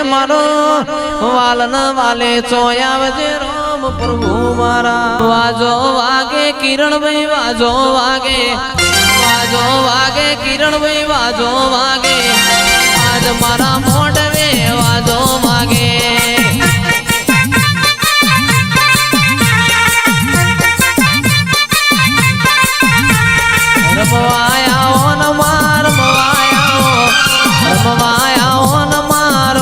મારો વાલન વાલે ચોયાવજે રામ પ્રભુ મારા વાજો વાગે કિરણભાઈ વાજો વાગે કિરણભાઈ વાજો વાગે આજ મારા મોઢવે વાજો વાગે રમવાયા ન માર રમવાયા ન માર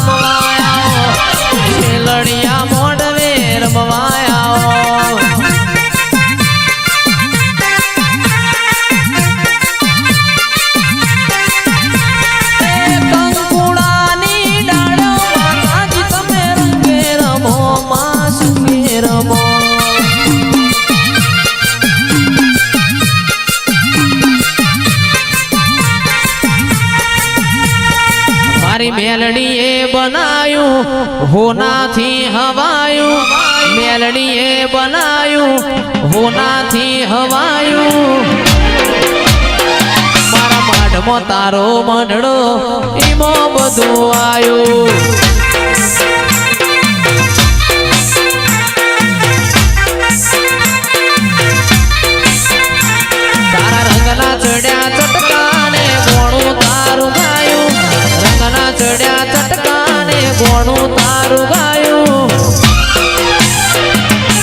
લડિયા મોઢવે રમવાયા કંકુડાની ડાળો માતાજી તમે રંગે રમો માં સુખે રમો મારી મેલડીએ બનાયું હોનાથી હવાયું મેલડીએ બનાયું હોનાથી હવાયું મારા માઢમાં તારો મંડળો એમાં બધું આવ્યું તારા રંગના ચડ્યા ચટકાને ગોણું તારું ગાયું રંગના ચડ્યા ચટકાને ગોણું તારું ગાયું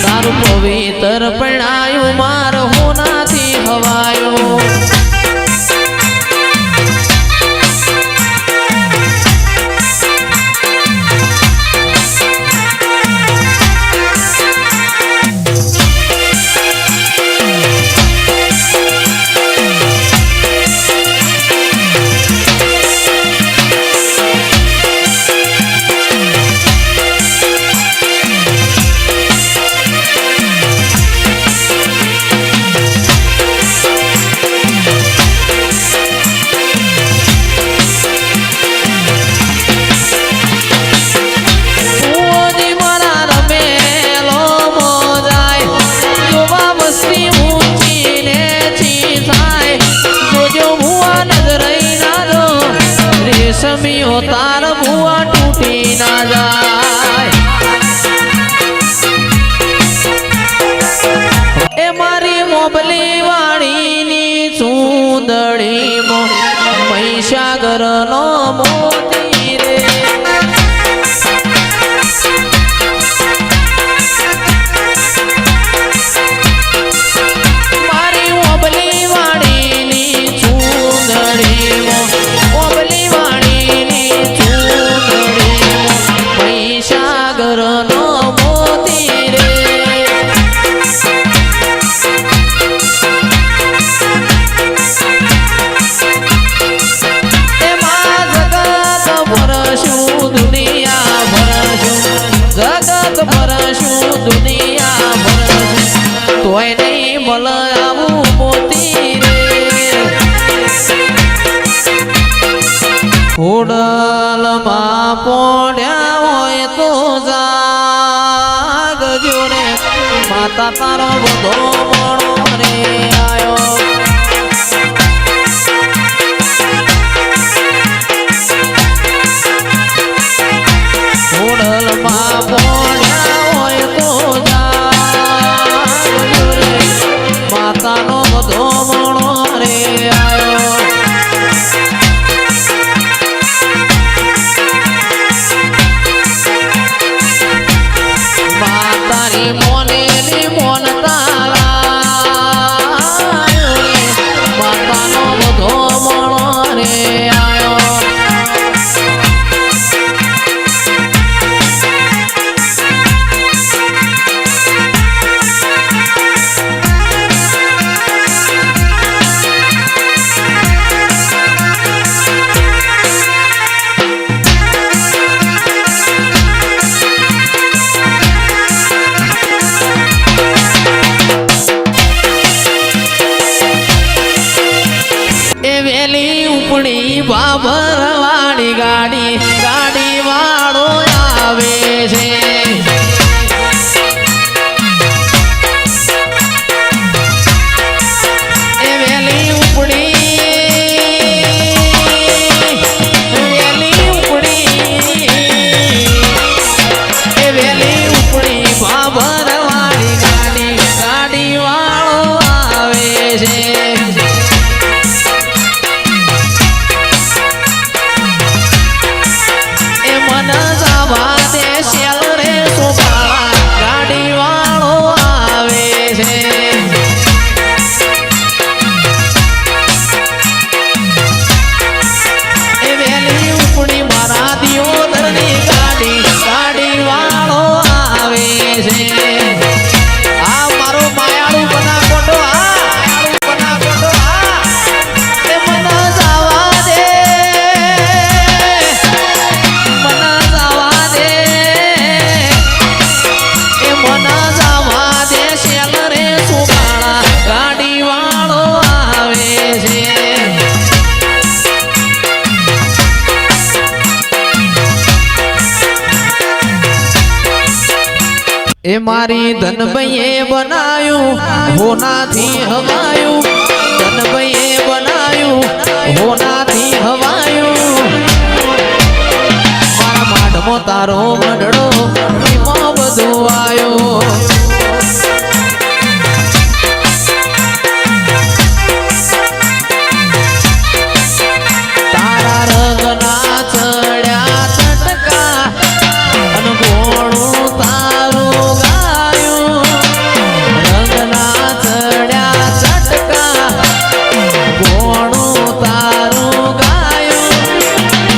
તારું પવિત્ર પરણાયું માર હોનાથી હવાયું સમીઓ તાર ભુવા તૂટી ના જાય એ મારી મોબલી વાણીની ચૂંદડી મહીસાગર નો મોતી રે મારી મોબલી વાણીની ચૂંદડી મોબલી સાગર નો મોતી રે એમાં જગત ભરશું દુનિયા ભરશું તોય નહીં મલ આવું મોતી રે ઉડલમાં પોડ્યા હોય તો જાગજો રે માતા તારો બધો મોણો રે આયો ઉડલમાં પોડ્યા હોય તો જાગજો રે માતાનો બધો મોણો રે આયો તારી મોનેલી મોન તારા એ મારી ધનભાઈએ બનાયું હોનાથી હવાયું ધનભાઈએ બનાયું હોનાથી હવાયું મારા માઢમાં તારો મંડળો એમાં બધું આવ્યો તારા રંગના ચડ્યા ચટકા અને ગોળું તારું ગાયું રંગના ચડ્યા ચટકા ગોળું તારું ગાયું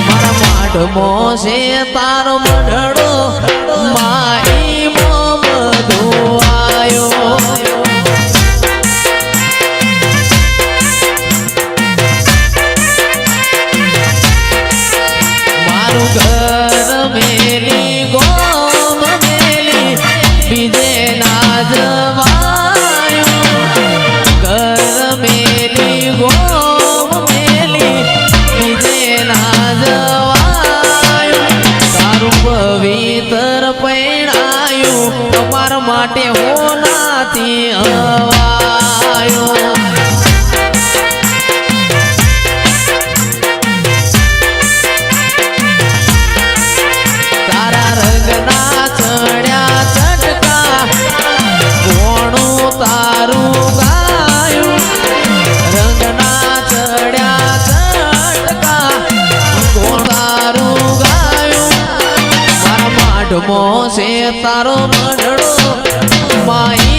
મારા માઢમાં છે તારો મંડળો માઈમાં બધું આવ્યો મારું ઘર મેલી ગોમ મેલી બીજે ના જવાયું ઘર મેલી ગોમ મેલી બીજે ના જવાયું તારું પવિત્ર પૈણાયું તમારા માટે હોનાથી હવાયું તારા રંગના ચડ્યા ચટકા ગોણું તારું ગાયું રંગના ચડ્યા ચટકા ગોણ તારું ગાયું મારા માઢમાં છે તારો મંડળો માઈ